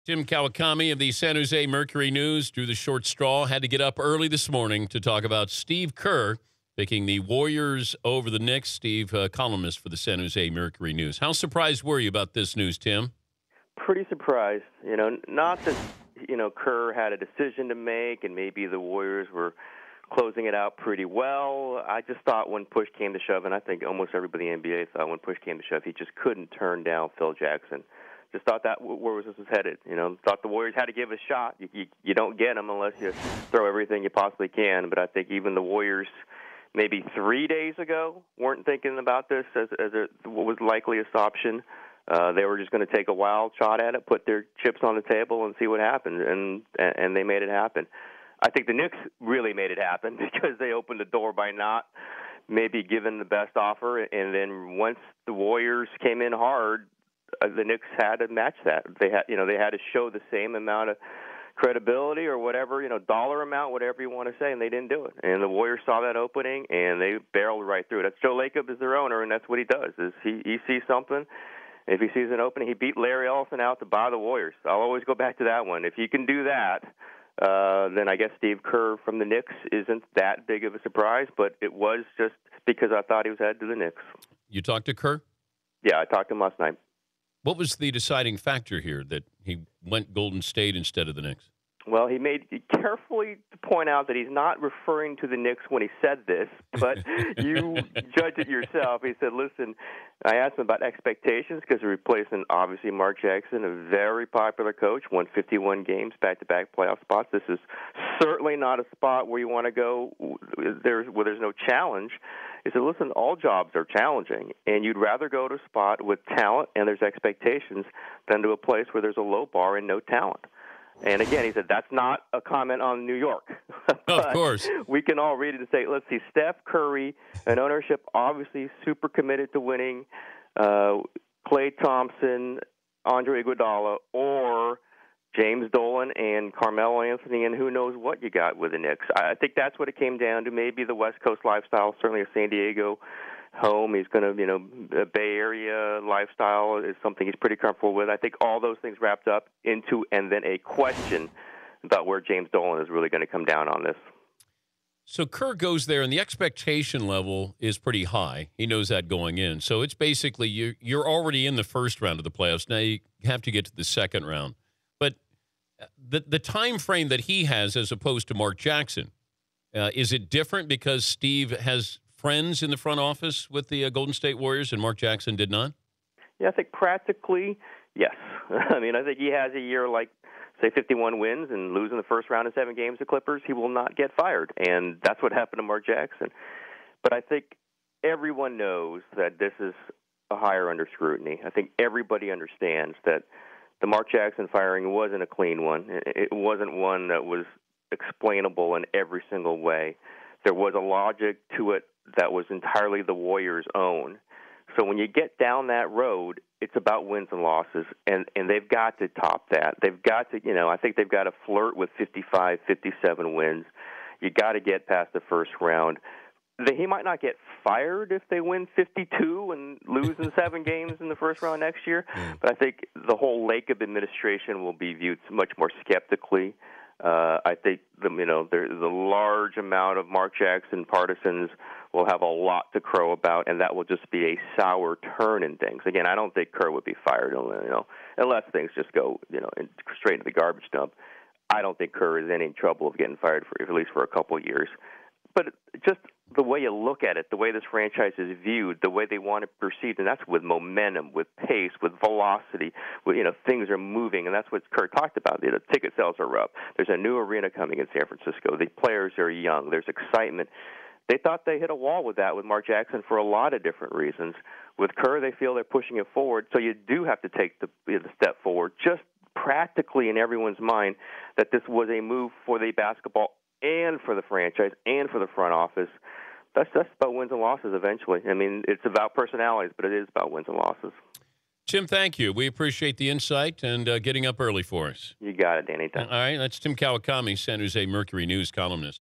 Tim Kawakami of the San Jose Mercury News drew the short straw, had to get up early this morning to talk about Steve Kerr picking the Warriors over the Knicks. Steve, columnist for the San Jose Mercury News. How surprised were you about this news, Tim? Pretty surprised. Not that, Kerr had a decision to make and maybe the Warriors were closing it out pretty well. I just thought when push came to shove, and I think almost everybody in the NBA thought when push came to shove, he just couldn't turn down Phil Jackson. Just thought that where was this was headed. Thought the Warriors had to give it a shot. You don't get them unless you throw everything you possibly can. But I think even the Warriors, maybe 3 days ago, weren't thinking about this as what was likeliest option. They were just going to take a wild shot at it, put their chips on the table, and see what happened. And they made it happen. I think the Knicks really made it happen because they opened the door by not maybe giving the best offer. And then once the Warriors came in hard, the Knicks had to match that. They had to show the same amount of credibility or whatever, dollar amount, whatever you want to say, and they didn't do it. And the Warriors saw that opening, and they barreled right through it. That's Joe Lacob is their owner, and that's what he does. Is he sees something. If he sees an opening, he beat Larry Ellison out to buy the Warriors. I'll always go back to that one. If you can do that, then I guess Steve Kerr from the Knicks isn't that big of a surprise, but it was just because I thought he was headed to the Knicks. You talked to Kerr? Yeah, I talked to him last night. What was the deciding factor here that he went Golden State instead of the Knicks? Well, he made carefully to point out that he's not referring to the Knicks when he said this, but you judge it yourself. He said, listen, I asked him about expectations because they're replacing, obviously, Mark Jackson, a very popular coach, won 51 games, back-to-back playoff spots. This is certainly not a spot where you want to go where there's no challenge. He said, listen, all jobs are challenging, and you'd rather go to a spot with talent and there's expectations than to a place where there's a low bar and no talent. And again, he said, that's not a comment on New York. Of course. We can all read it and say, let's see, Steph Curry, an ownership obviously super committed to winning, Klay Thompson, Andre Iguodala, or James Dolan and Carmelo Anthony, and who knows what you got with the Knicks. I think that's what it came down to. Maybe the West Coast lifestyle, certainly a San Diego home. He's going to, a Bay Area lifestyle is something he's pretty comfortable with. I think all those things wrapped up into, and then a question about where James Dolan is really going to come down on this. So Kerr goes there, and the expectation level is pretty high. He knows that going in. So it's basically you're already in the first round of the playoffs. Now you have to get to the second round. But the time frame that he has as opposed to Mark Jackson, is it different because Steve has friends in the front office with the Golden State Warriors and Mark Jackson did not? Yeah, I think practically, yes. I think he has a year like, say, 51 wins and losing the first round in 7 games to Clippers, he will not get fired. And that's what happened to Mark Jackson. But I think everyone knows that this is a hire under scrutiny. I think everybody understands that the Mark Jackson firing wasn't a clean one. It wasn't one that was explainable in every single way. There was a logic to it that was entirely the Warriors' own. So when you get down that road, it's about wins and losses, and they've got to top that. They've got to, I think they've got to flirt with 55, 57 wins. You got to get past the first round. He might not get fired if they win 52 and lose in 7 games in the first round next year, but I think the whole Lacob administration will be viewed much more skeptically. I think the large amount of Mark Jackson partisans will have a lot to crow about, and that will just be a sour turn in things. Again, I don't think Kerr would be fired, unless things just go, straight into the garbage dump. I don't think Kerr is in any trouble of getting fired for at least for a couple of years. But just the way you look at it, the way this franchise is viewed, the way they want to proceed, and that's with momentum, with pace, with velocity, with, things are moving, and that's what Kerr talked about. The ticket sales are up. There's a new arena coming in San Francisco. The players are young. There's excitement. They thought they hit a wall with that with Mark Jackson for a lot of different reasons. With Kerr, they feel they're pushing it forward, so you do have to take the step forward, just practically in everyone's mind, that this was a move for the basketball and for the franchise and for the front office. That's about wins and losses eventually. It's about personalities, but it is about wins and losses. Tim, thank you. We appreciate the insight and getting up early for us. You got it, Danny. All right, that's Tim Kawakami, San Jose Mercury News columnist.